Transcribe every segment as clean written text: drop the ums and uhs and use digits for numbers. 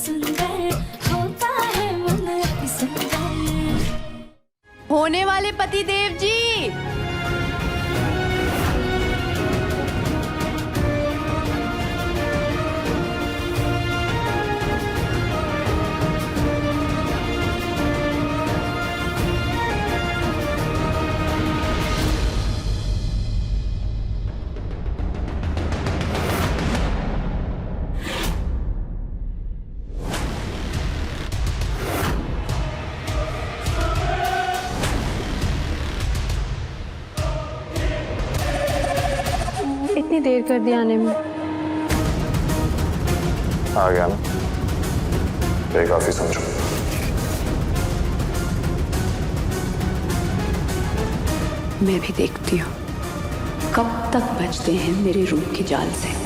सुंदर होता है मन अति सुंदर। होने वाले पति देव जी, इतनी देर कर दी आने में। आ गया ना, ये काफी समझो। मैं भी देखती हूँ कब तक बचते हैं मेरे रूप के जाल से।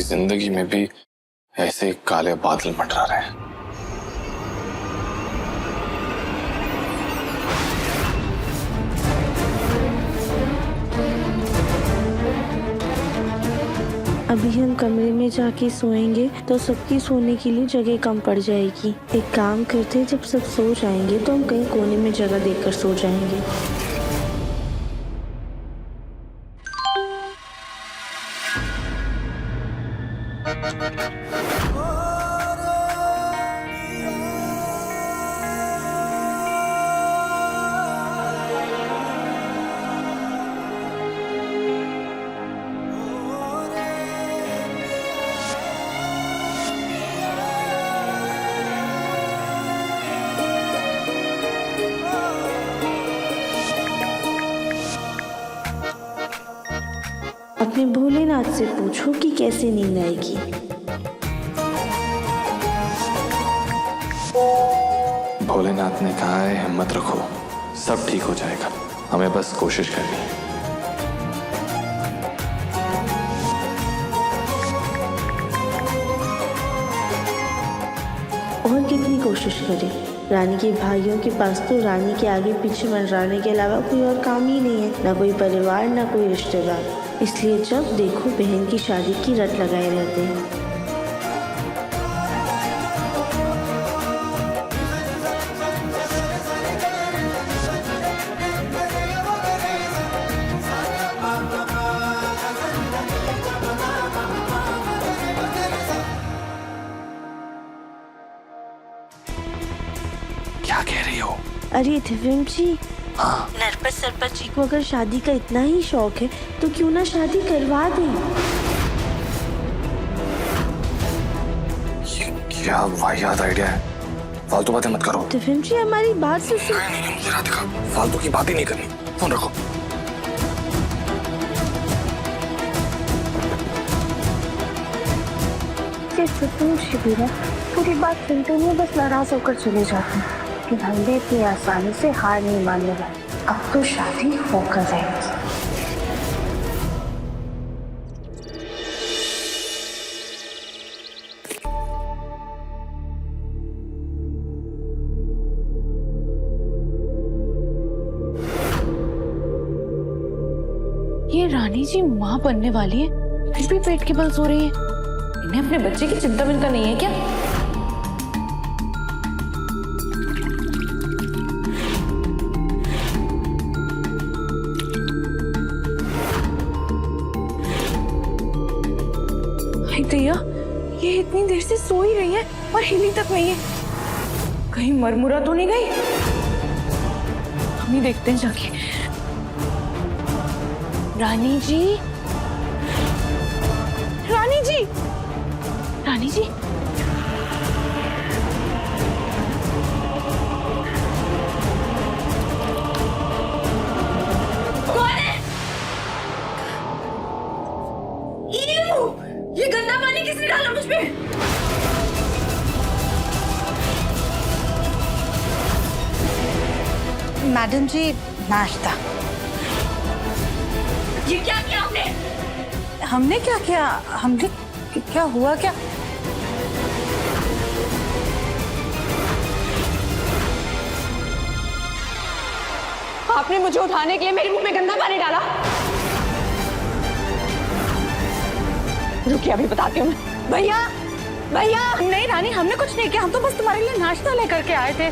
जिंदगी में भी ऐसे ही काले बादल मंडरा रहे हैं। अभी हम कमरे में जाके सोएंगे तो सबकी सोने के लिए जगह कम पड़ जाएगी। एक काम करते हैं, जब सब सो जाएंगे तो हम कहीं कोने में जगह देखकर सो जाएंगे। अपने भोलेनाथ से पूछो कि कैसे नींद आएगी। भोलेनाथ ने कहा है हिम्मत रखो, सब ठीक हो जाएगा, हमें बस कोशिश करनी है। और कितनी कोशिश करें, रानी के भाइयों के पास तो रानी के आगे पीछे मंडराने के अलावा कोई और काम ही नहीं है, ना कोई परिवार ना कोई रिश्तेदार। इसलिए जब देखो बहन की शादी की रट लगाए रहते हैं। क्या कह रही हो? अरे दिव्यम जी, हाँ? नरपत सरपत जी को अगर शादी का इतना ही शौक है तो क्यों ना शादी करवा दें। ये क्या वाहियात आइडिया है, फालतू बातें मत करो। दिव्यम जी हमारी बात से नहीं, मुझे राधिका फालतू की बातें नहीं करनी, फोन रखो। पूरी बात सुनते ही बस नाराज होकर चले जाते हैं कि हम भी इतनी आसानी से हार नहीं मानने वाले। अब तो शादी होकर रहेगी। ये रानी जी माँ बनने वाली है, फिर भी पेट के बल सो रही है। इन्हें अपने बच्चे की चिंता मिलता नहीं है क्या? दैया, ये इतनी देर से सो ही रही है और हिली तक नहीं है। कहीं मरमुरा तो नहीं गई? हम ही देखते हैं जाके। रानी जी, रानी जी, रानी जी, कौन है? लक्ष्मी, मैडम जी नाश्ता। ये क्या किया आपने? हमने क्या किया? हमने क्या हुआ क्या? आपने मुझे उठाने के लिए मेरे मुंह में गंदा पानी डाला। रुकिए, अभी बताती हूँ मैं। भैया, भैया। नहीं रानी, हमने कुछ नहीं किया, हम तो बस तुम्हारे लिए नाश्ता लेकर के आए थे।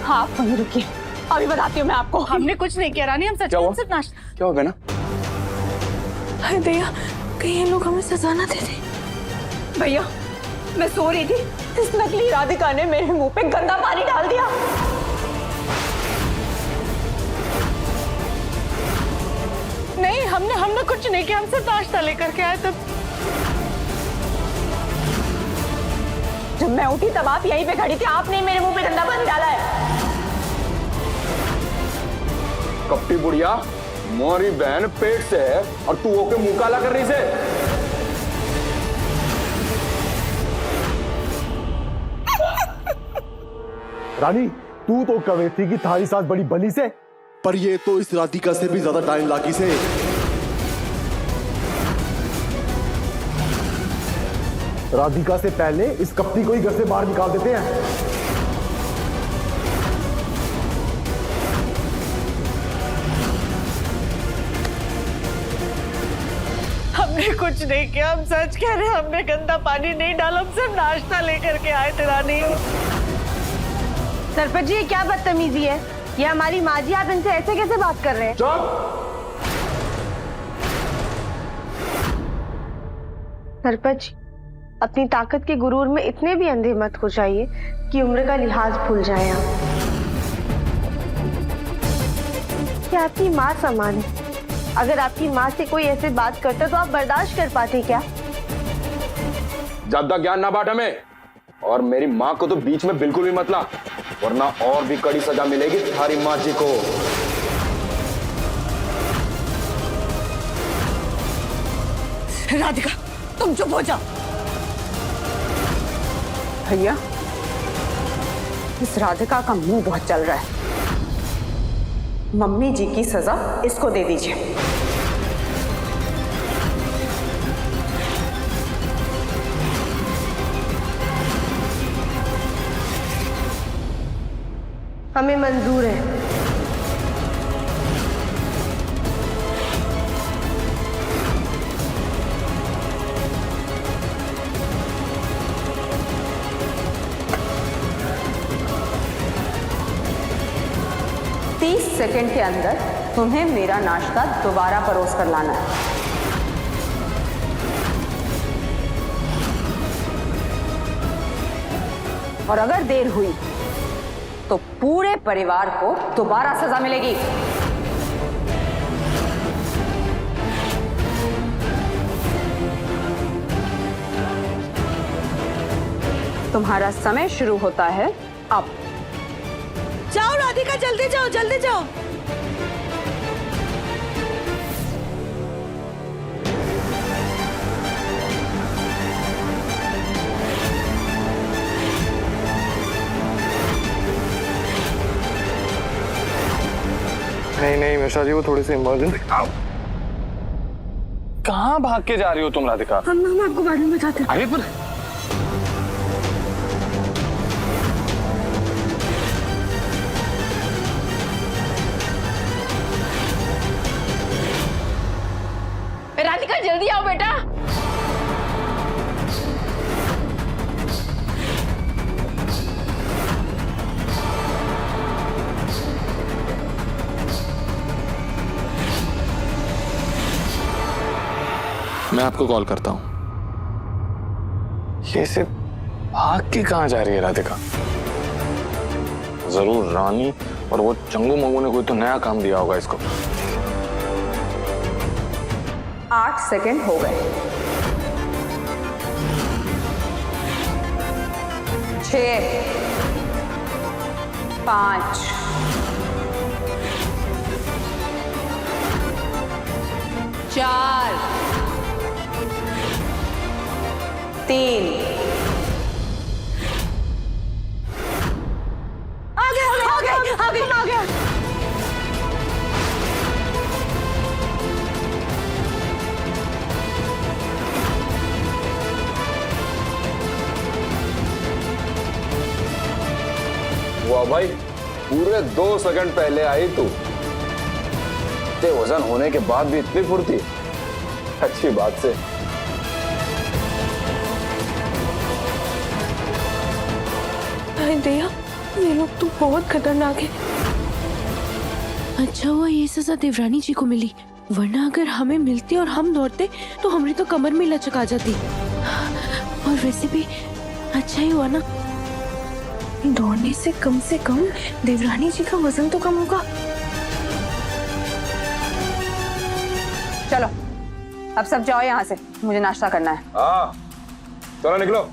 हाँ, आप वहीं रुकिए, अभी बताती हूँ मैं आपको। हमने कुछ नहीं किया रानी, हम सच में सिर्फ नाश्ता। क्या हो गया ना? हाय भैया, कहीं ये लोग हमें सजा ना दे दे। भैया, मैं सो रही थी, इस नकली राधिका ने मेरे मुंह पे गंदा पानी डाल दिया। नहीं, हमने कुछ नहीं किया, हम सिर्फ नाश्ता लेकर के आए थे। जब मैं उठी तब आप यहीं पे खड़ी थी, आपने मेरे मुंह पे गंदा पानी डाला है। कपटी बुढ़िया, मोरी बहन पेट से है और तू ओके मुंह काला कर रही से। रानी, तू तो कह रही थी कि थारी सास बड़ी बली से, पर ये तो इस राधिका से भी ज्यादा डाइन लाकी से। राधिका से पहले इस कपटी को ही घर से बाहर निकाल देते हैं। हमने कुछ नहीं किया, हम सच कह रहे हैं, हमने गंदा पानी नहीं डाला, हम सिर्फ नाश्ता लेकर के आए थे रानी। सरपंच जी, ये क्या बदतमीजी है? ये हमारी माँ जी, आप इनसे ऐसे कैसे बात कर रहे हैं? सरपंच, अपनी ताकत के गुरूर में इतने भी अंधे मत हो जाइए कि उम्र का लिहाज भूल जाए आप। क्या आपकी माँ समान है? अगर आपकी माँ से कोई ऐसे बात करता तो आप बर्दाश्त कर पाते क्या? ज्यादा ज्ञान ना बांट हमें, और मेरी माँ को तो बीच में बिल्कुल भी मत ला, वरना और भी कड़ी सजा मिलेगी तुम्हारी माँ जी को। राधिका, तुम चुप हो जाओ। भैया, इस राधिका का मुंह बहुत चल रहा है। मम्मी जी की सजा इसको दे दीजिए। हमें मंजूर है। सेकंड के अंदर तुम्हें मेरा नाश्ता दोबारा परोस कर लाना है। और अगर देर हुई तो पूरे परिवार को दोबारा सजा मिलेगी। तुम्हारा समय शुरू होता है अब। जाओ राधिका, जल्दी जाओ, जल्दी जाओ। नहीं मिश्रा जी, वो थोड़ी सी इमरजेंसी। कहाँ भाग के जा रही हो तुम राधिका? हम आपको बाद में बताते हैं। अरे पर राधिका, जल्दी आओ बेटा। मैं आपको कॉल करता हूँ। ये सिर्फ भाग के कहाँ जा रही है राधिका? जरूर रानी और वो चंगू मंगू ने कोई तो नया काम दिया होगा इसको। 8 सेकंड हो गए। 6, 5, 4, 3 आ गया। वाह भाई, पूरे 2 सेकंड पहले आई तू। इतने वजन होने के बाद भी इतनी फुर्ती, अच्छी बात से। अरे दया, ये लोग तो बहुत खतरनाक है। अच्छा हुआ ये सजा देवरानी जी को मिली, वरना अगर हमें मिलती और हम दौड़ते तो हमारी तो कमर में लचक आ जाती। और वैसे भी अच्छा ही हुआ ना, दौड़ने से कम देवरानी जी का वजन तो कम होगा। चलो अब सब जाओ यहाँ से, मुझे नाश्ता करना है। हाँ चलो निकलो।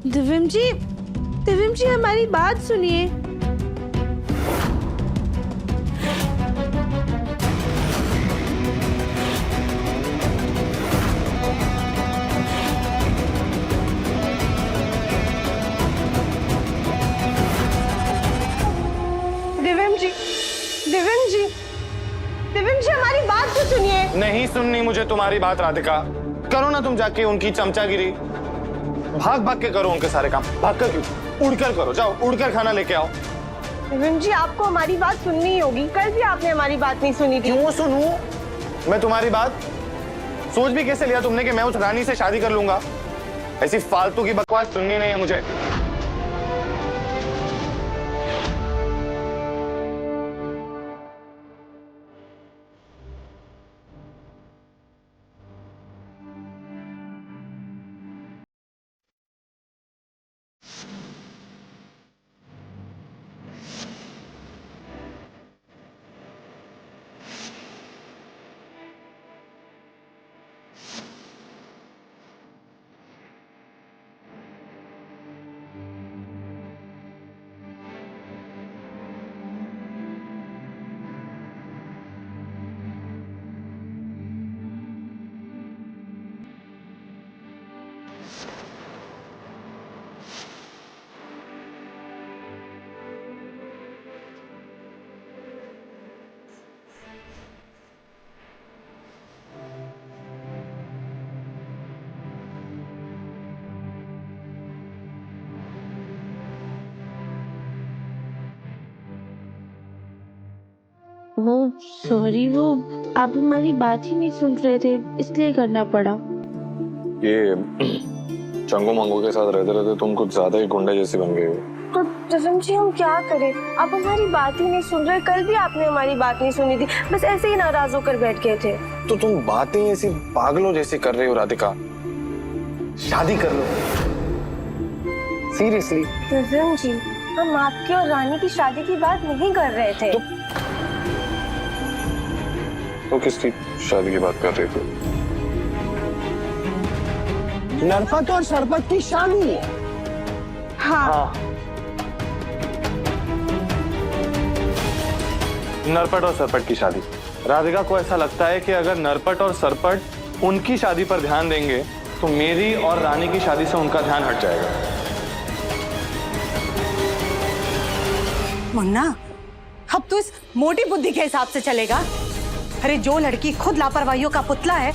दिव्यम जी हमारी बात सुनिए। दिव्यम जी हमारी बात तो सुनिए। नहीं सुननी मुझे तुम्हारी बात राधिका। करो ना तुम जाके उनकी चमचागिरी, भाग भाग के करो उनके सारे काम। भाग कर क्यों, उड़कर करो, जाओ उड़कर खाना लेके आओ। दिव्यम जी आपको हमारी बात सुननी होगी, कल भी आपने हमारी बात नहीं सुनी थी। क्यों सुनूं मैं तुम्हारी बात? सोच भी कैसे लिया तुमने कि मैं उस रानी से शादी कर लूंगा? ऐसी फालतू की बकवास सुननी नहीं है मुझे। वो सॉरी, वो आप हमारी बात ही नहीं सुन रहे थे, इसलिए करना पड़ा। ये चंगू मंगू के साथ रहते रहते तुम कुछ ज्यादा ही गुंडे जैसी बन गई हो। तो दिव्यम जी हम क्या करें, आप हमारी बात ही नहीं सुन रहे। कल भी आपने हमारी बात नहीं सुनी थी, बस ऐसे ही नाराज होकर बैठ गए थे। तो तुम बातें ऐसी पागलों जैसी कर रही हो राधिका। शादी कर लो सीरियसली। दिव्यम जी हम आपकी और रानी की शादी की बात नहीं कर रहे थे। तो किसकी शादी की बात कर रही थी? नरपत और सरपत की शादी। हाँ। नरपट और सरपट की शादी। राधिका को ऐसा लगता है कि अगर नरपट और सरपट उनकी शादी पर ध्यान देंगे तो मेरी और रानी की शादी से उनका ध्यान हट जाएगा। मुन्ना, अब तो इस मोटी बुद्धि के हिसाब से चलेगा। अरे जो लड़की खुद लापरवाहियों का पुतला है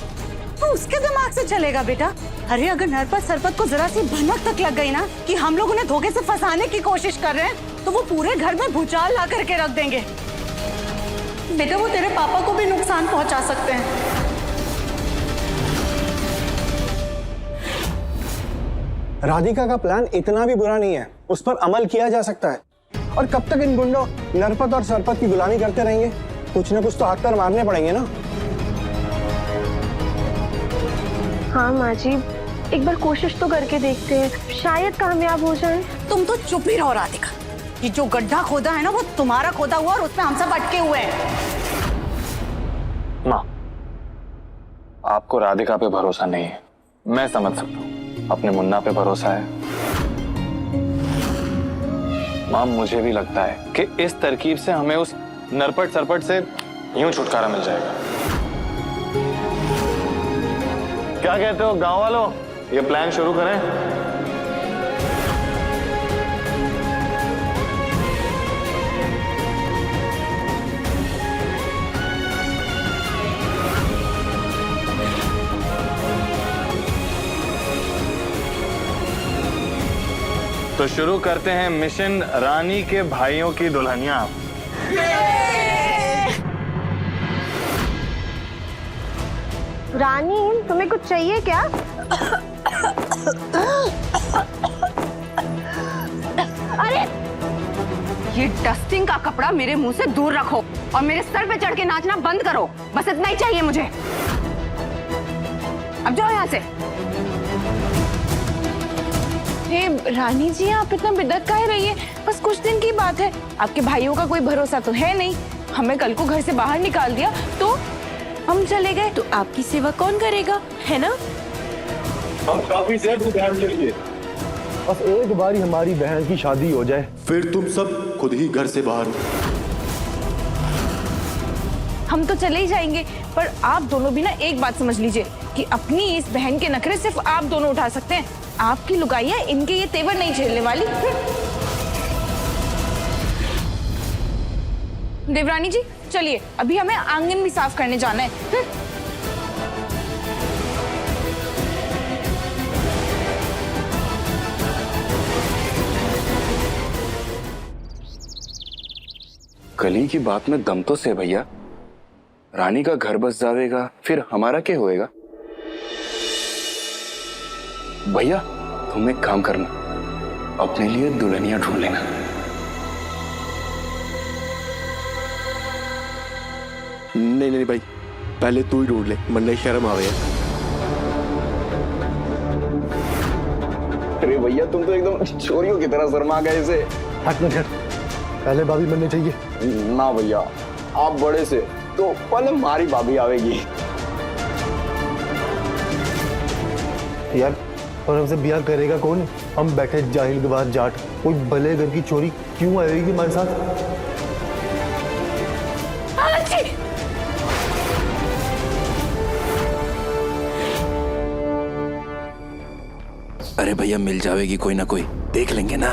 वो उसके दिमाग से चलेगा बेटा। अरे अगर नरपत सरपत को जरा सी भनक तक लग गई ना कि हम लोग उन्हें धोखे से फंसाने की कोशिश कर रहे हैं तो वो पूरे घर में भूचाल ला करके रख देंगे। बेटा वो तेरे पापा को भी नुकसान पहुंचा सकते हैं। राधिका का प्लान इतना भी बुरा नहीं है, उस पर अमल किया जा सकता है। और कब तक इन गुंडों नरपत और सरपत की गुलामी करते रहेंगे? कुछ न कुछ तो हाथ पैर मारने पड़ेंगे ना। हाँ माँ जी, एक बार कोशिश तो करके देखते हैं, शायद कामयाब हो जाए। तुम तो चुप ही रहो राधिका। ये जो गड्ढा खोदा है ना वो तुम्हारा खोदा हुआ और उसमें हम सब अटके हुए हैं। माँ, आपको राधिका पे भरोसा नहीं है मैं समझ सकता हूँ, अपने मुन्ना पे भरोसा है। मां, मुझे भी लगता है कि इस तरकीब से हमें उस नरपट सरपट से यूं छुटकारा मिल जाएगा। क्या कहते हो गांव वालों, ये प्लान शुरू करें? तो शुरू करते हैं मिशन रानी के भाइयों की दुल्हनिया। रानी, तुम्हें कुछ चाहिए क्या? अरे ये डस्टिंग का कपड़ा मेरे मुंह से दूर रखो और मेरे सर पे चढ़ के नाचना बंद करो। बस इतना ही चाहिए मुझे। अब जाओ यहाँ से। रानी जी, आप इतना बिदक काहे रही है? बस कुछ दिन की बात है। आपके भाइयों का कोई भरोसा तो है नहीं। हमें कल को घर से बाहर निकाल दिया तो हम चले गए तो आपकी सेवा कौन करेगा, है ना? हम काफी देर से ध्यान चलिए, बस एक बार ही हमारी बहन की शादी हो जाए, फिर तुम सब खुद ही घर से बाहर। हम तो चले ही जाएंगे, पर आप दोनों भी ना एक बात समझ लीजिए कि अपनी इस बहन के नखरे सिर्फ आप दोनों उठा सकते हैं। आपकी लुगाइयां इनके ये तेवर नहीं झेलने वाली। देवरानी जी चलिए, अभी हमें आंगन भी साफ करने जाना है। कली की बात में दम तो से भैया, रानी का घर बस जावेगा, फिर हमारा क्या होएगा? भैया तुम एक काम करना, अपने लिए दुल्हनिया ढूंढ लेना। नहीं नहीं भाई, पहले तू ही ढूंढ ले, मन में शर्म आवे। अरे भैया तुम तो एकदम चोरियों की तरह शर्मा गए से। हट न हट, पहले भाभी बनने चाहिए ना भैया, आप बड़े से तो पहले हमारी भाभी आवेगी। यार, और हमसे ब्याह करेगा कौन? हम बैठे जाहिल गवार जाट, कोई भले घर की चोरी क्यों आएगी हमारे साथ? अरे भैया मिल जाएगी कोई ना कोई, देख लेंगे ना।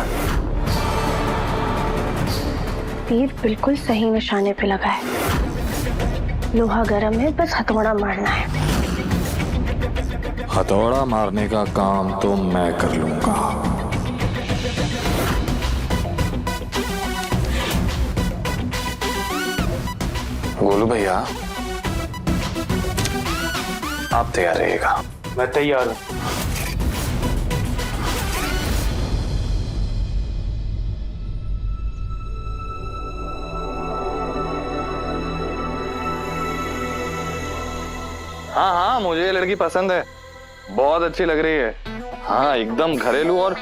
तीर बिल्कुल सही निशाने पे लगा है। लोहा गर्म है, बस हथौड़ा मारना है। हथौड़ा मारने का काम तो मैं कर लूंगा। गोलू भैया, आप तैयार रहिएगा। मैं तैयार हूँ। हाँ हाँ, मुझे ये लड़की पसंद है, बहुत अच्छी लग रही है। हाँ एकदम घरेलू, और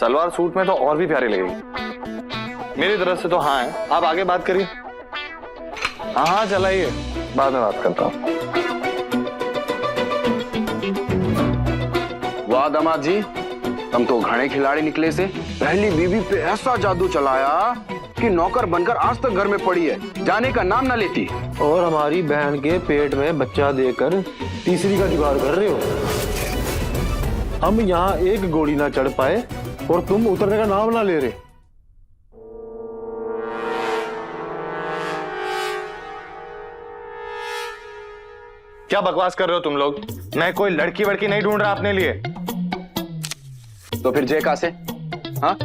सलवार सूट में तो और भी प्यारी लगेगी। मेरी तरफ से तो हाँ है, आप आगे बात करिए। हाँ हाँ चलाइए, बाद में बात करता हूँ। वाह दामाद जी, हम तो घने खिलाड़ी निकले से। पहली बीवी पे ऐसा जादू चलाया कि नौकर बनकर आज तक घर में पड़ी है, जाने का नाम ना लेती। और हमारी बहन के पेट में बच्चा देकर तीसरी का जुगाड़ कर रहे हो। हम यहाँ एक गोली ना चढ़ पाए और तुम उतरने का नाम ना ले रहे। क्या बकवास कर रहे हो तुम लोग? मैं कोई लड़की वड़की नहीं ढूंढ रहा अपने लिए। तो फिर जय कहां से? हाँ,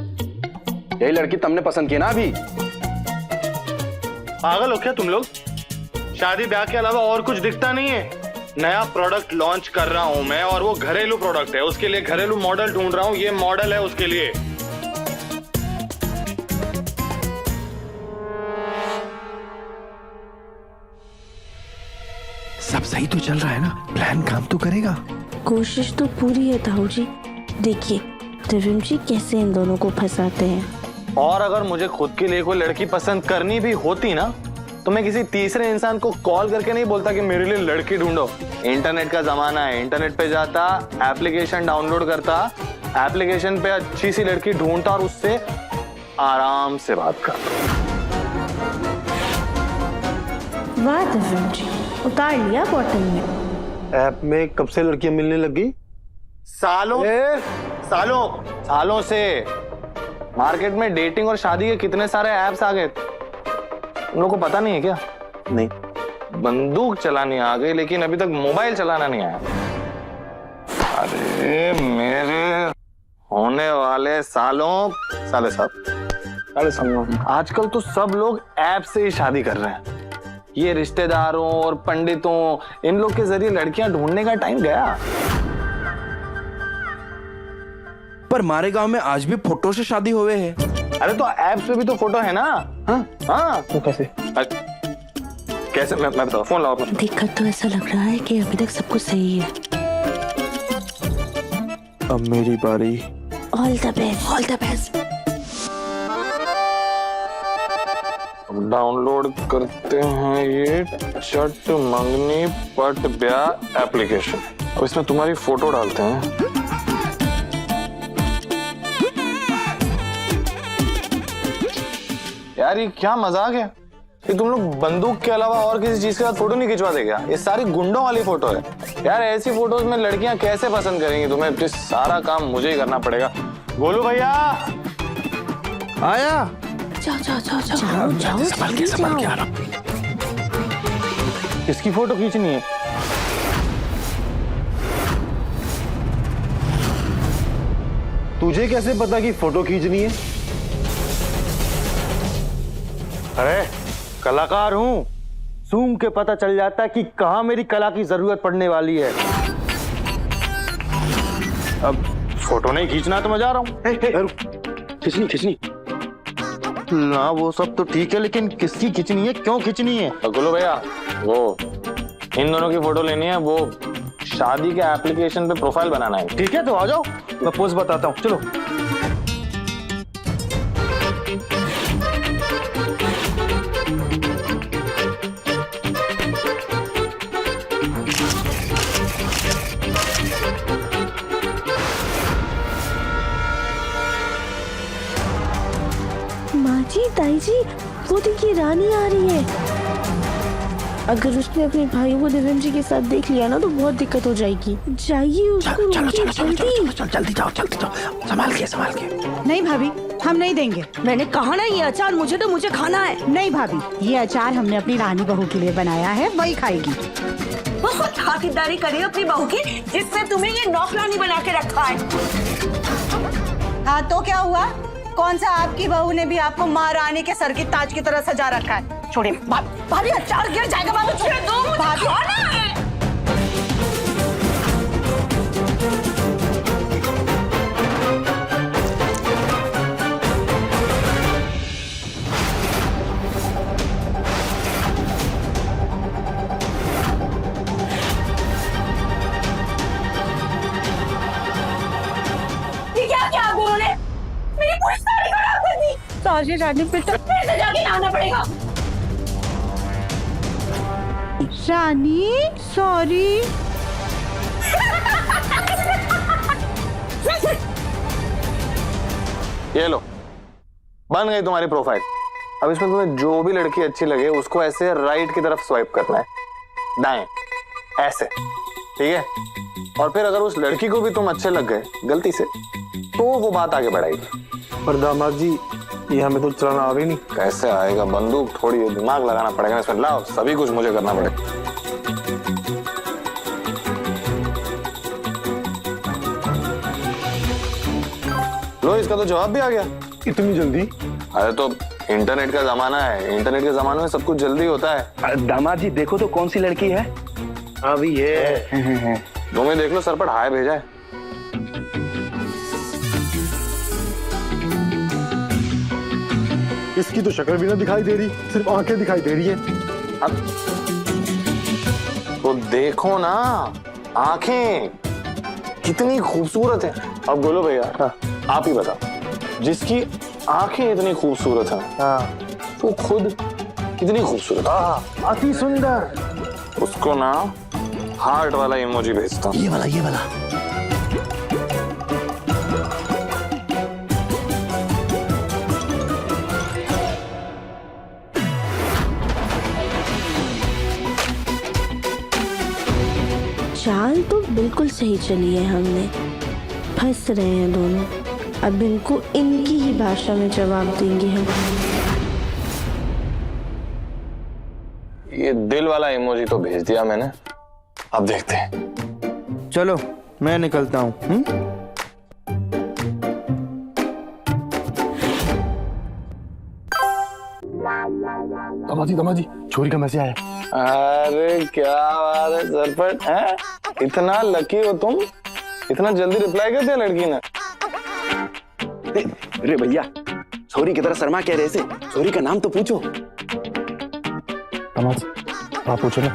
यही लड़की तुमने पसंद की ना? अभी पागल हो क्या तुम लोग? शादी ब्याह के अलावा और कुछ दिखता नहीं है? नया प्रोडक्ट लॉन्च कर रहा हूं मैं, और वो घरेलू प्रोडक्ट है, उसके लिए घरेलू मॉडल ढूंढ रहा हूं। ये मॉडल है उसके लिए। सब सही तो चल रहा है ना? प्लान काम तो करेगा। कोशिश तो पूरी है ताऊ जी। देखिए त्रिविम जी कैसे इन दोनों को फंसाते हैं। और अगर मुझे खुद के लिए कोई लड़की पसंद करनी भी होती ना, तो मैं किसी तीसरे इंसान को कॉल करके नहीं बोलता कि मेरे लिए लड़की ढूंढो। इंटरनेट का जमाना है, इंटरनेट पे जाता, एप्लीकेशन डाउनलोड करता, एप्लीकेशन पे अच्छी सी लड़की ढूंढता और उससे आराम से बात करता। वाह दिव्यम जी, उतार लिया बॉटल में। ऐप में कब से लड़कियां मिलने लगी? सालों से मार्केट में डेटिंग और शादी के कितने सारे ऐप्स आ गए, तुम लोगों को पता नहीं है क्या? नहीं। बंदूक चलानी आ गई लेकिन अभी तक मोबाइल चलाना नहीं आया। अरे मेरे होने वाले साले साहब, आजकल तो सब लोग ऐप से ही शादी कर रहे हैं। ये रिश्तेदारों और पंडितों, इन लोग के जरिए लड़कियां ढूंढने का टाइम गया। पर हमारे गांव में आज भी फोटो से शादी हुए है। अरे तो ऐप्स पे भी तो फोटो है ना। हाँ तो कैसे? कैसे? मैं बताऊँ, फोन लाओ अपना। देखकर तो ऐसा लग रहा है कि अभी तक सब कुछ सही है। अब मेरी बारी। All the best, all the best. Download करते हैं ये चट मंगनी पट ब्याह एप्लीकेशन। अब इसमें तुम्हारी फोटो डालते हैं। यार ये क्या मजाक है कि तुम लोग बंदूक के अलावा और किसी चीज के साथ फोटो नहीं खिंचवा देगा? ये सारी गुंडों वाली फोटो है यार। ऐसी फोटोज में लड़कियां कैसे पसंद करेंगी तुम्हें? तो सारा काम मुझे ही करना पड़ेगा। गोलू भैया आया। जाओ संभाल के आ रहा। किसकी फोटो खींचनी है? तुझे कैसे पता कि फोटो खींचनी है? अरे कलाकार हूं, सूंघ के पता चल जाता है कि कहां मेरी कला की जरूरत पड़ने वाली है। अब फोटो नहीं खींचना तो मैं जा रहा हूँ। खिंचनी ना, वो सब तो ठीक है, लेकिन किसकी खींचनी है, क्यों खींचनी है? गोलू भैया, वो इन दोनों की फोटो लेनी है, वो शादी के एप्लीकेशन पे प्रोफाइल बनाना है। ठीक है तो आ जाओ, मैं पोज बताता हूँ, चलो। माँ जी, ताई जी, वो देखिए रानी आ रही है। अगर उसने अपने भाई को दिव्यम जी के साथ देख लिया ना तो बहुत दिक्कत हो जाएगी। जाइए उसको रोकिए, जल्दी जाओ, संभाल के। नहीं भाभी, हम नहीं देंगे। मैंने कहा ना ये अचार मुझे खाना है। नहीं भाभी, ये अचार हमने अपनी रानी बहू के लिए बनाया है, वही खाएगी। बहुत खातिरदारी करी अपनी बहू की, जिससे तुम्हें ये नौकरानी बना के रखा है। हाँ तो क्या हुआ? कौन सा आपकी बहू ने भी आपको महारानी के सर की ताज की तरह सजा रखा है? छोड़िए भाभी, अचार गिर जाएगा। भाभी छोड़ दो, मुझे खाना है। ये क्या किया आप दोनों ने? मेरी पूरी साड़ी खराब कर दी। सॉरी रानी बेटा। फिर से जाके नहाना पड़ेगा। रानी सॉरी। ये लो, बन गई तुम्हारी प्रोफाइल। अब इसमें तुम्हें जो भी लड़की अच्छी लगे उसको ऐसे राइट की तरफ स्वाइप करना है, दाएं ऐसे, ठीक है? और फिर अगर उस लड़की को भी तुम अच्छे लग गए गलती से, तो वो बात आगे बढ़ाएगी। पर दामाद जी, ये हमें तो चलाना आ रही नहीं। कैसे आएगा? बंदूक थोड़ी है, दिमाग लगाना पड़ेगा इसमें। लाओ, सभी कुछ मुझे करना पड़ेगा। लो, इसका तो जवाब भी आ गया। इतनी जल्दी? अरे तो इंटरनेट का जमाना है, इंटरनेट के जमाने में सब कुछ जल्दी होता है। दामाद जी देखो तो कौन सी लड़की है? अभी ये तुम्हें देख लो, सर पर हाय भेजा है। इसकी तो शक्ल भी ना दिखाई दे रही, सिर्फ आंखें दिखाई दे रही है। अब तो देखो ना, आंखें कितनी खूबसूरत है। अब बोलो भैया, आप ही बताओ, जिसकी आंखें इतनी खूबसूरत हैं, वो खुद कितनी खूबसूरत। अति सुंदर। उसको ना हार्ट वाला इमोजी भेजता हूँ। ये वाला चाल तो बिल्कुल सही चली है हमने। फंस रहे हैं दोनों। अब इनको इनकी ही भाषा में जवाब देंगे हम। ये दिल वाला इमोजी तो भेज दिया मैंने, अब देखते हैं। चलो मैं निकलता हूँ। दमाजी छोरी का मैसेज आया। अरे क्या बात है सरपंच, हैं? इतना लकी हो तुम, इतना जल्दी रिप्लाई कर दिया लड़की ने। अरे भैया, छोरी की तरह शर्मा कह रहे थे, छोरी का नाम तो पूछो। आप पूछो ना।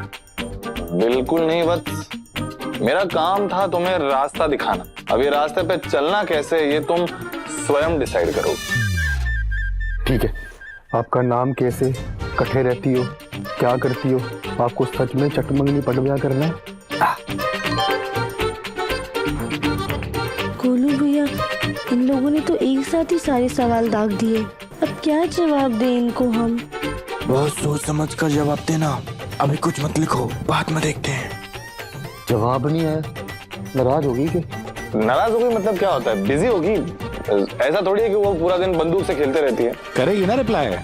बिल्कुल नहीं, बस मेरा काम था तुम्हें रास्ता दिखाना। अब ये रास्ते पे चलना कैसे ये तुम स्वयं डिसाइड करो। ठीक है, आपका नाम कैसे, कठे रहती हो, क्या करती हो, आपको सच में चटमंगनी पटव्या करना है? गोलू भैया, इन लोगों ने तो एक साथ ही सारे सवाल दाग दिए। अब क्या जवाब दें इनको हम? बहुत सोच समझ कर जवाब देना। अभी कुछ मत लिखो, बाद में देखते हैं। जवाब नहीं है, नाराज होगी कि? नाराज होगी मतलब क्या होता है, बिजी होगी। ऐसा थोड़ी है कि वो पूरा दिन बंदूक से खेलते रहती है। करेगी ना रिप्लाई।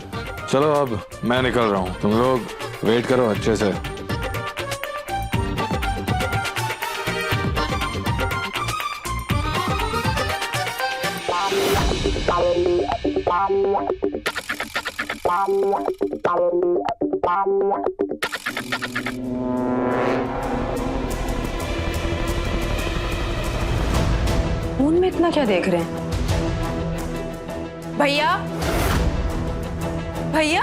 चलो अब मैं निकल रहा हूँ, तुम लोग वेट करो अच्छे से। फोन में इतना क्या देख रहे हैं? भैया भैया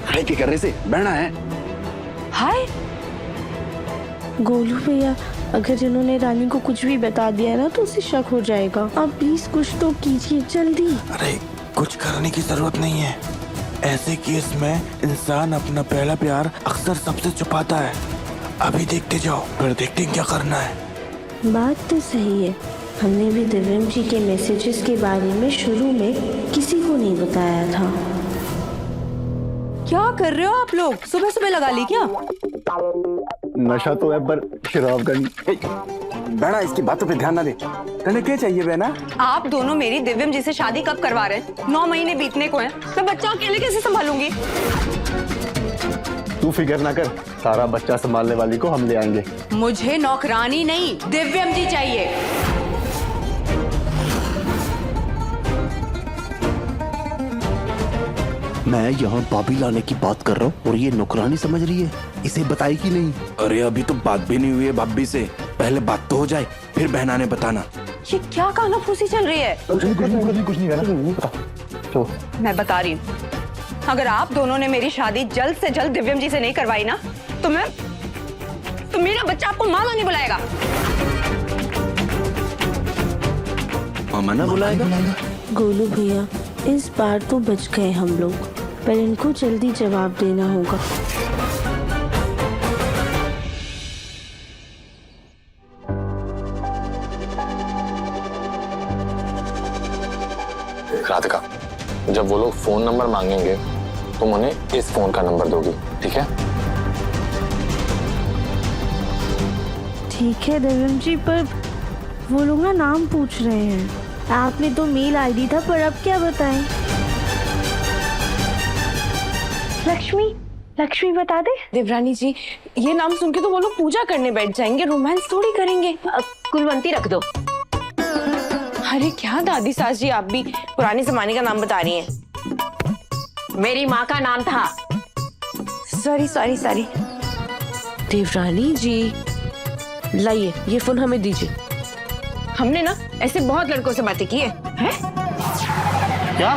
हाय क्या कर रहे से? बहना है। हाय। गोलू भैया, अगर इन्होंने रानी को कुछ भी बता दिया ना तो उसे शक हो जाएगा। आप प्लीज कुछ तो कीजिए जल्दी। अरे कुछ करने की जरूरत नहीं है। ऐसे केस में इंसान अपना पहला प्यार अक्सर सबसे छुपाता है। अभी देखते जाओ, फिर देखते हैं क्या करना है। बात तो सही है। हमने भी दिव्यम जी के मैसेजेस के बारे में शुरू में किसी को नहीं बताया था। क्या कर रहे हो आप लोग? सुबह सुबह लगा ली क्या? नशा तो है पर शराब का नहीं। बहना, इसकी बातों पे ध्यान ना दे। तने क्या चाहिए बहना? आप दोनों मेरी दिव्यम जी से शादी कब करवा रहे हैं? 9 महीने बीतने को हैं। मैं बच्चा अकेले कैसे संभालूंगी? तू फिक्र ना कर, सारा बच्चा संभालने वाली को हम ले आएंगे। मुझे नौकरानी नहीं, दिव्यम जी चाहिए। मैं यहाँ भाभी लाने की बात कर रहा हूँ और ये नौकरानी समझ रही है। इसे बताई कि नहीं? अरे अभी तो बात भी नहीं हुई है भाभी से, पहले बात तो हो जाए फिर बहना ने बताना। ये क्या कानाफूसी चल रही है? कुछ नहीं बहना। मैं बता रही हूँ, अगर आप दोनों ने मेरी शादी जल्द से जल्द दिव्यम जी से नहीं करवाई ना तो मेरा बच्चा आपको मामा नहीं बुलाएगा। मामा ना बुलाएगा? गोलू भैया, इस बार तो बच गए हम लोग, पर इनको जल्दी जवाब देना होगा। राधिका, जब वो लोग फोन नंबर मांगेंगे तुम उन्हें इस फोन का नंबर दोगी, ठीक है? ठीक है दिव्यम जी, पर वो लोग ना नाम पूछ रहे हैं। आपने तो मेल आईडी था, पर अब क्या बताएं? लक्ष्मी बता दे। देवरानी जी, ये नाम सुन के तो वो लोग पूजा करने बैठ जाएंगे, रोमांस थोड़ी करेंगे। कुलवंती रख दो। अरे क्या दादी सास जी, आप भी पुराने जमाने का नाम बता रही हैं। मेरी माँ का नाम था। सॉरी। देवरानी जी, लाइए ये फोन हमें दीजिए। हमने ना ऐसे बहुत लड़कों से बातें की है। क्या?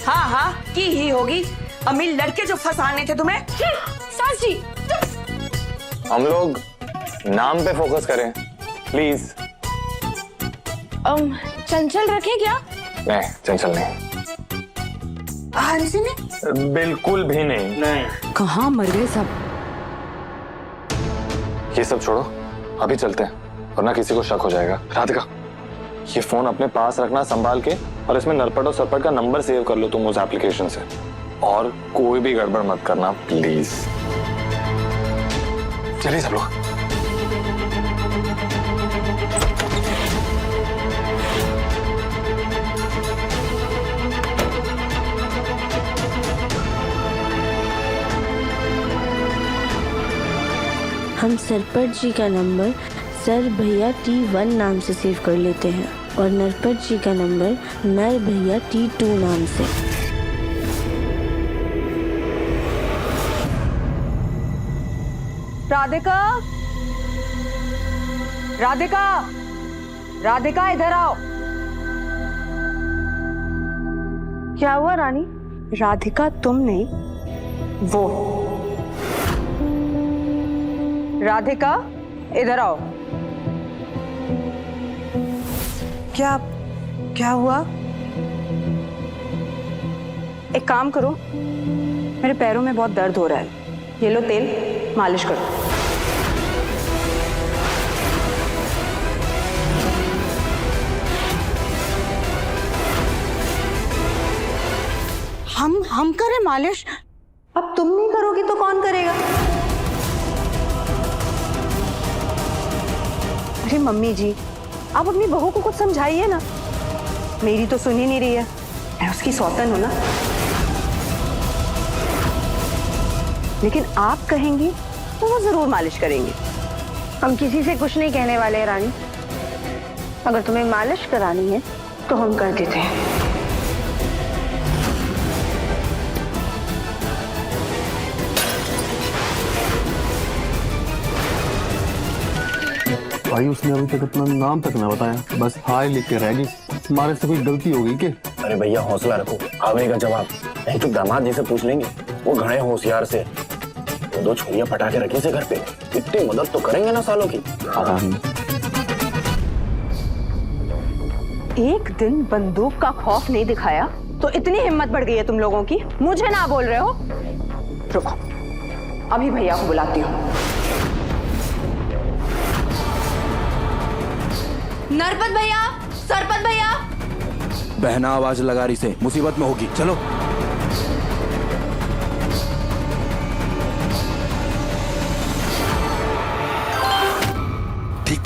हाँ की ही होगी। अमीर लड़के जो फंसाने थे तुम्हें। सास जी, हम लोग नाम पे फोकस करें प्लीज। चंचल रखें क्या? नहीं, चंचल नहीं। हारिस ने? बिल्कुल भी नहीं। कहाँ मर गए सब? ये सब छोड़ो, अभी चलते हैं वरना किसी को शक हो जाएगा। राधिका, ये फोन अपने पास रखना संभाल के, और इसमें नरपट और सरपट का नंबर सेव कर लो तुम उस एप्लीकेशन से, और कोई भी गड़बड़ मत करना प्लीज। चलिए सब लोग। हम सरपट जी का नंबर सर भैया T1 नाम से सेव कर लेते हैं और नरपट जी का नंबर नर भैया T2 नाम से। राधिका, राधिका, राधिका इधर आओ। क्या हुआ रानी? राधिका तुम नहीं, वो। राधिका इधर आओ। क्या हुआ? एक काम करो, मेरे पैरों में बहुत दर्द हो रहा है, ये लो तेल, मालिश करो। हम करें मालिश? अब तुम नहीं करोगी तो कौन करेगा? अरे मम्मी जी, आप अपनी बहू को कुछ समझाइए ना। मेरी तो सुन ही नहीं रही है, मैं उसकी सौतन हूं ना। लेकिन आप कहेंगी तो वो जरूर मालिश करेंगे। हम किसी से कुछ नहीं कहने वाले हैं रानी। अगर तुम्हें मालिश करानी है तो हम कर देते हैं। भाई उसने अभी तक अपना नाम तक ना बताया, बस हाय लिख के रह गई। तुम्हारे से कोई गलती हो गई क्या? अरे भैया हौसला रखो, आगे का जवाब नहीं तो दामाद जी से पूछ लेंगे, वो घड़े होशियार से। वो दो छुरियां पटा के रखी से घर पे, इतनी मदद तो करेंगे ना सालों की। एक दिन बंदूक का खौफ नहीं दिखाया तो इतनी हिम्मत बढ़ गई है तुम लोगों की, मुझे ना बोल रहे हो। रुको, अभी भैया को बुलाती हूँ। नरपत भैया, सरपत भैया। बहना आवाज लगा रही से, मुसीबत में होगी, चलो।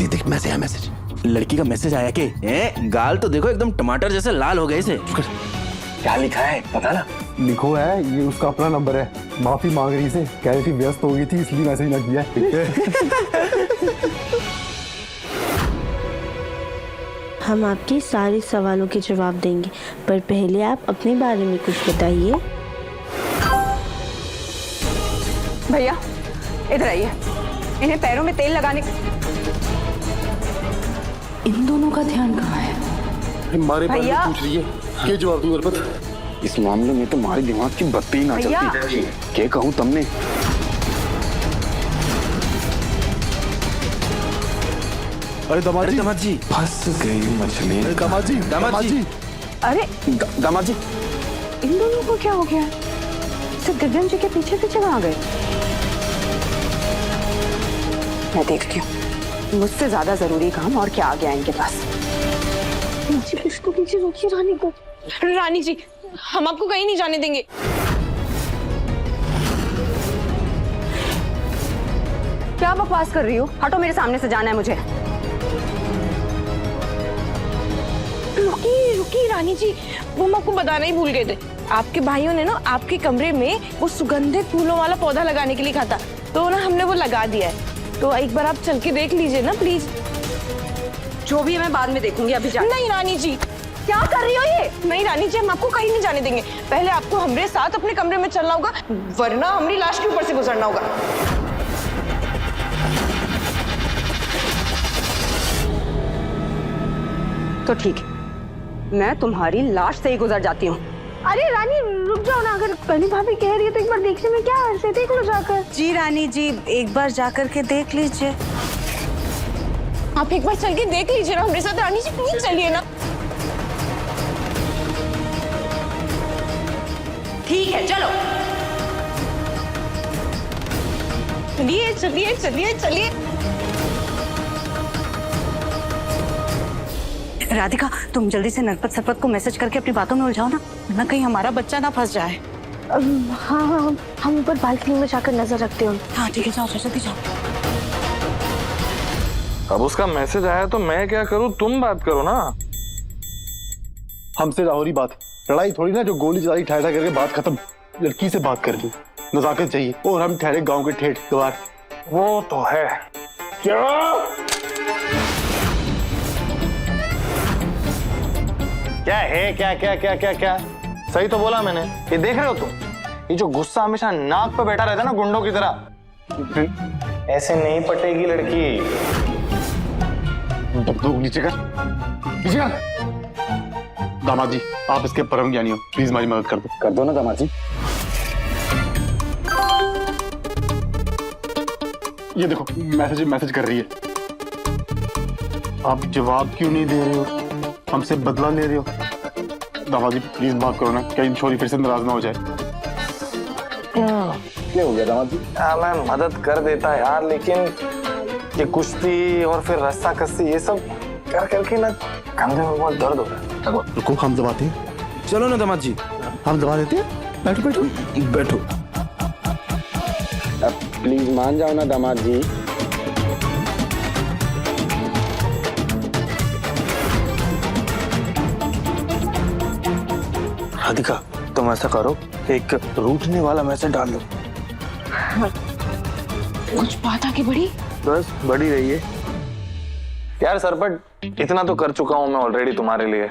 देख मैसेज आया, मैसेज। लड़की का मैसेज आया के? गाल तो देखो एकदम टमाटर जैसे लाल हो गए से। क्या लिखा है पता ना? लिखो है, ये उसका अपना नंबर है, माफी मांग रही से, कह रही थी व्यस्त हो गई थी इसलिए मैसेज ना किया। हम आपके सारे सवालों के जवाब देंगे, पर पहले आप अपने बारे में कुछ बताइए। भैया इधर आइए, इन्हें पैरों में तेल लगाने। इन दोनों का ध्यान कहाँ है? हमारे बारे भैया में पूछ रही है, क्या जवाब दूं नरपत? इस मामले में तो हमारे दिमाग की बत्ती ना चलती। क्या कहूँ तुमने? अरे दामाद जी फंस गई मछली। अरे दामाद जी। अरे दामाद जी, इन दोनों को क्या हो गया? सिर्फ दिव्यम जी के पीछे पीछे आ गए। मैं देखती हूँ, मुझसे ज्यादा जरूरी काम और क्या आ गया इनके पास। इसको पीछे रोकिए रानी को। रानी जी, हम आपको कहीं नहीं जाने देंगे। क्या बकवास कर रही हो? हटो, मेरे सामने से जाना है मुझे। रुकी रानी जी, वो हम आपको बताना ही भूल गए थे। आपके भाइयों ने ना आपके कमरे में वो सुगंधित फूलों वाला पौधा लगाने के लिए कहा था, तो ना हमने वो लगा दिया है। तो एक बार आप चल के देख लीजिए ना प्लीज। जो भी है मैं बाद में देखूंगी, अभी जा। नहीं रानी जी, क्या कर रही हो ये? नहीं रानी जी, हम आपको कहीं नहीं जाने देंगे। पहले आपको हमारे साथ अपने कमरे में चलना होगा, वरना हमारी लाश के ऊपर से गुजरना होगा। तो ठीक है, मैं तुम्हारी लाश से ही गुजर जाती हूँ। अरे रानी रुक जाओ ना, अगर पहली भाभी कह रही है तो एक बार देखने में क्या हर्ष है, देख लो जाकर। जी रानी जी, एक बार जाकर के देख लीजिए। आप एक बार चल के देख लीजिए ना हमारे साथ। रानी जी प्लीज चलिए ना। ठीक है चलो। चलिए चलिए चलिए चलिए। राधिका तुम जल्दी से नरपत सरपत को मैसेज करके अपनी बातों में उलझाओ ना, वरना कहीं हमारा बच्चा ना फंस जाए। हाँ हाँ, हम ऊपर बालकनी में जाकर नजर रखते हैं। हाँ ठीक है, जाओ जल्दी जाओ। अब उसका मैसेज आया तो मैं क्या करूं, तुम बात करो ना। हमसे हो रही बात, लड़ाई थोड़ी ना जो गोली चलाई ठहरा करके बात खत्म। लड़की से बात कर ली, नजाकत चाहिए, और हम ठहरे गांव के ठेठ गवार। वो तो है। क्या क्या है, क्या क्या क्या क्या क्या सही तो बोला मैंने। ये देख रहे हो तुम, ये जो गुस्सा हमेशा नाक पे बैठा रहता है ना गुंडों की तरह, ऐसे नहीं पटेगी लड़की। नीचे कर, नीचे कर। दामाद जी आप इसके परम ज्ञानी हो, प्लीज हमारी मदद कर दो ना दामाद जी। ये देखो मैसेज कर रही है। आप जवाब क्यों नहीं दे रहे हो, हमसे बदला ले रहे हो? दामाद जी प्लीज माफ करो ना, कहीं छोरी फिर से नाराज ना हो जाए। क्या हो गया दामाद जी? मैं मदद कर देता यार, लेकिन ये कुश्ती और फिर रस्सा कस्सी ये सब कर करके ना कंधे में बहुत दर्द हो रहा है। रुको हम दबाते हैं। चलो ना दामाद जी, हम दबा देते हैं। बैठो बैठो बैठो। अब प्लीज मान जाओ ना दामाद जी। राधिका तुम ऐसा करो, एक रूठने वाला मैसेज डाल दो। कुछ बात आगे बढ़ी? बस बढ़ी रही है यार। सरपट इतना तो कर चुका हूं मैं ऑलरेडी तुम्हारे लिए।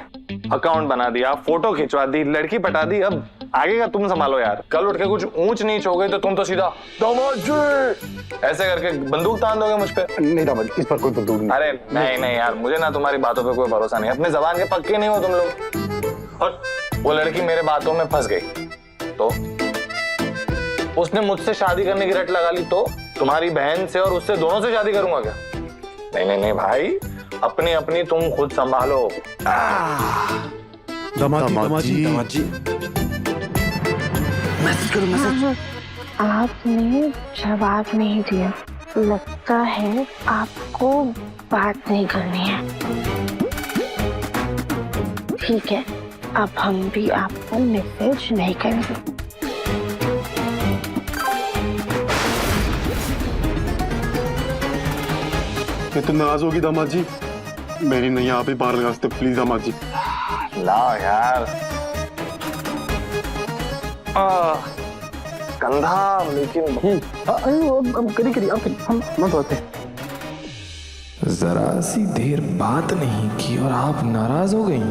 अकाउंट बना दिया, फोटो खिंचवा दी, लड़की पटा दी, अब आगे का तुम संभालो यार। कल उठ के कुछ ऊंच नीच हो गई तो तुम तो सीधा दामाद जी ऐसे करके बंदूक तान दोगे मुझ पे। नहीं दामाद, इस पर कोई बंदूक नहीं। अरे नहीं नहीं यार, मुझे ना तुम्हारी बातों पे कोई भरोसा नहीं। अपने जबान के पक्के नहीं हो तुम लोग। और वो लड़की मेरे बातों में फंस गई तो उसने मुझसे शादी करने की रट लगा ली, तो तुम्हारी बहन से और उससे दोनों से शादी करूंगा क्या? नहीं नहीं नहीं भाई, अपनी अपनी तुम खुद संभालो। दामाद जी मैसेज करो मैसेज। आपने जवाब नहीं दिया, लगता है आपको बात नहीं करनी है। ठीक है, अब हम भी आपको मैसेज नहीं करेंगे। तुम नाराज होगी दामाद जी? मेरी नहीं, आप ही बाहर लगा सकते प्लीज दामाद जी। लाओ यार। कंधा लेकिन करी आप हम मत होते। जरा सी देर बात नहीं की और आप नाराज हो गई।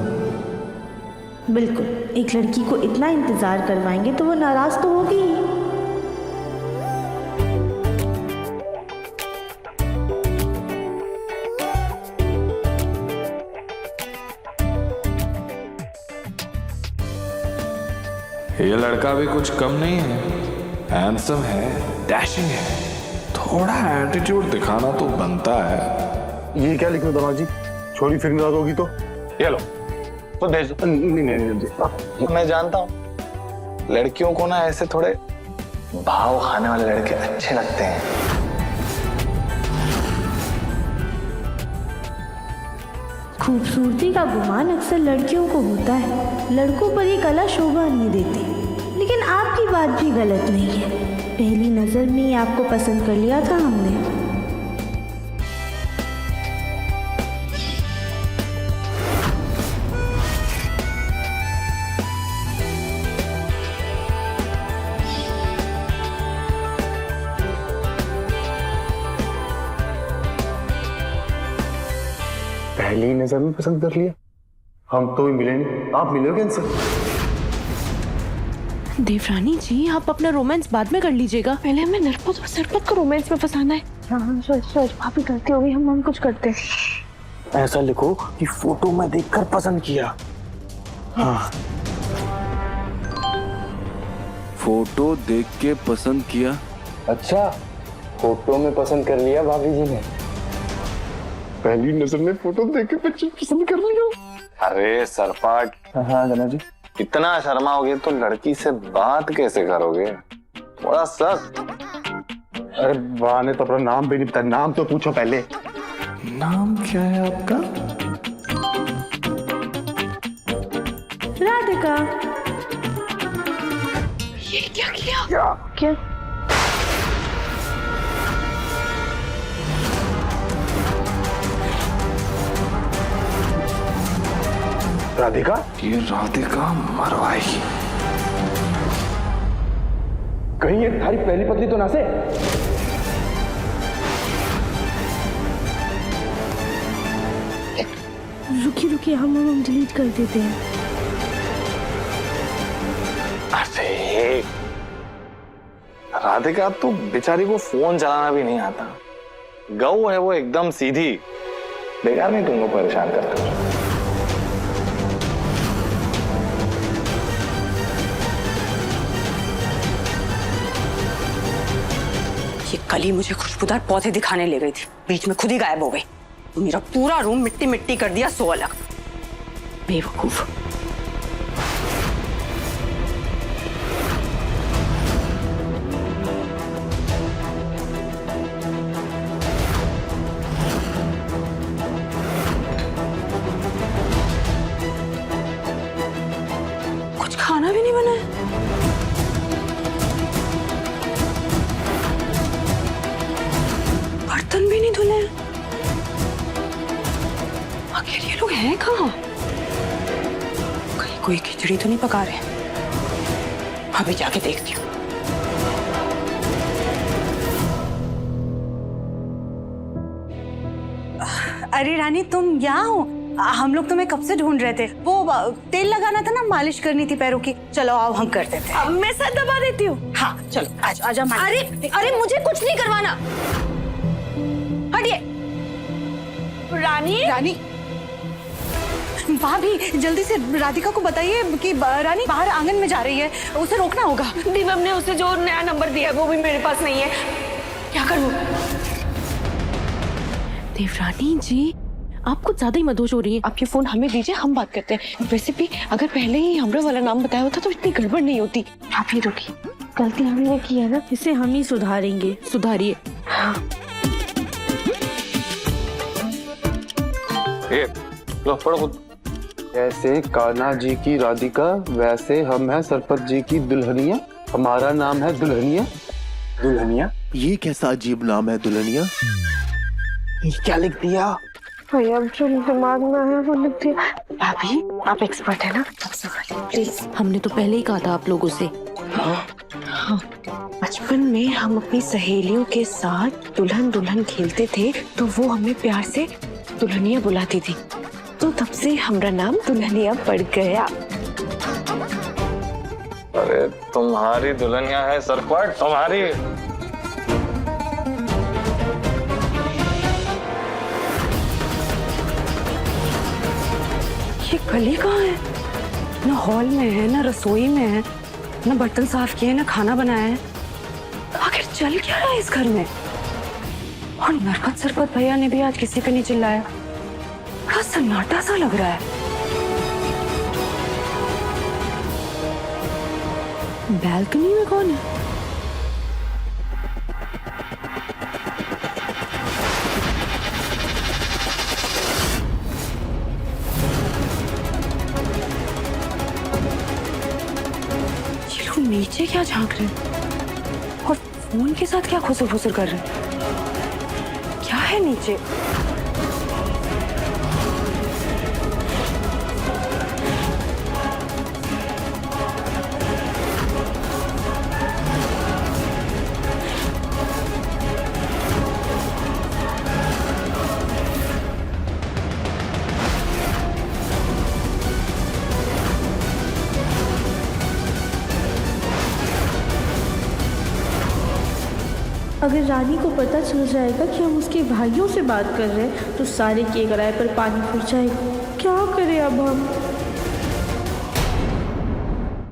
बिल्कुल, एक लड़की को इतना इंतजार करवाएंगे तो वो नाराज तो होगी ही। ये लड़का भी कुछ कम नहीं है, हैंडसम है, डैशिंग है, थोड़ा एटीट्यूड दिखाना तो बनता है। ये क्या लिख रहे हो दामाद जी? छोरी फिर नाराज होगी तो ये लो तो भेज दो। नहीं, मैं जानता हूँ लड़कियों को ना ऐसे थोड़े भाव खाने वाले लड़के अच्छे लगते हैं। खूबसूरती का गुमान अक्सर लड़कियों को होता है, लड़कों पर ये कला शोभा नहीं देती। लेकिन आपकी बात भी गलत नहीं है, पहली नजर में ही आपको पसंद कर लिया था हमने। पहली नजर में पसंद कर लिया? हम तो भी मिले नहीं, आप मिलोगे इनसे? देवरानी जी आप अपना रोमांस बाद में कर लीजिएगा, पहले हमें नरपत और सरपत को रोमांस में फंसाना है। हाँ सोच भाभी गलती होगी, हम कुछ करते हैं। ऐसा लिखो कि फोटो में देखकर पसंद किया। हाँ, फोटो देख के पसंद किया। अच्छा, फोटो में पसंद कर लिया भाभी जी ने? पहली नजर में फोटो देख के पसंद कर लिया? अरे सरपाट, हाँ जनाब जी। इतना शर्माओगे तो लड़की से बात कैसे करोगे? थोड़ा शक। अरे वाह ने तो अपना नाम भी नहीं बताया, नाम तो पूछो पहले। नाम क्या है आपका? राधिका। ये क्या किया? क्या? राधिका? ये राधिका मरवाएगी। कहीं ये थारी पहली पत्नी तो ना से? रुकिए हम डिलीट कर देते हैं। अरे राधिका, तो बेचारी को फोन चलाना भी नहीं आता। गऊ है वो, एकदम सीधी। बेकार नहीं तुमको परेशान करते। ये कल ही मुझे खुशबूदार पौधे दिखाने ले गई थी, बीच में खुद ही गायब हो गई। तो मेरा पूरा रूम मिट्टी मिट्टी कर दिया, सो अलग। बेवकूफ। कुछ खाना भी नहीं बना है। बर्तन भी नहीं धुले हैं। आखिर ये लोग हैं कहाँ? कहीं कोई खिचड़ी तो नहीं पका रहे? अभी जाके देखती हूँ। अरे रानी, तुम यहाँ हो? हम लोग तुम्हें कब से ढूंढ रहे थे। वो तेल लगाना था ना, मालिश करनी थी पैरों की। चलो आओ, हम कर देते हैं। अब मैं सर दबा देती हूँ। हाँ चलो, आजा। अरे मुझे कुछ नहीं करवाना। हटिए। रानी भाभी, जल्दी से राधिका को बताइए कि रानी बाहर आंगन में जा रही है, उसे रोकना होगा। दीपम ने उसे जो नया नंबर दिया है वो भी मेरे पास नहीं है। क्या करूँ? देवरानी जी, आप कुछ ज्यादा ही मदहोश हो रही हैं। आप ये फोन हमें दीजिए, हम बात करते हैं। वैसे भी अगर पहले ही हमरा वाला नाम बताया होता तो इतनी गड़बड़ नहीं होती। आप ही रुकिए, गलती हमने की है ना, इसे हम ही सुधारेंगे। सुधारिए। हाँ। ये लो, पढ़ो खुद। जैसे कान्हा जी की राधिका, वैसे हम हैं सरपत जी की दुल्हनिया। हमारा नाम है दुल्हनिया। दुल्हनिया? ये कैसा अजीब नाम है, दुल्हनिया? ये क्या लिख दिया? भैया जो दिमाग में है वो लिख दिया। भाभी, आप एक्सपर्ट है ना, प्लीज। हमने तो पहले ही कहा था आप लोगों से। हाँ। बचपन में हम अपनी सहेलियों के साथ दुल्हन खेलते थे तो वो हमें प्यार से दुल्हनिया बुलाती थी, तो तब से हमारा नाम दुल्हनिया पड़ गया। अरे तुम्हारी दुल्हनिया है सरपट, तुम्हारी। ये गली कहाँ है? ना हॉल में है, ना रसोई में है, ना बर्तन साफ किए, ना खाना बनाया है। आखिर चल क्या रहा है इस घर में? और नरपत सरपत भैया ने भी आज किसी पे नहीं चिल्लाया। बड़ा सन्नाटा सा लग रहा है। बैल्कनी में कौन है? ये लोग नीचे क्या झांक रहे हैं और फोन के साथ क्या खुसर फुसर कर रहे हैं? क्या है नीचे? अगर रानी को पता चल जाएगा कि हम उसके भाइयों से बात कर रहे हैं तो सारे के किराए पर पानी फिर जाएगा। क्या करें अब हम?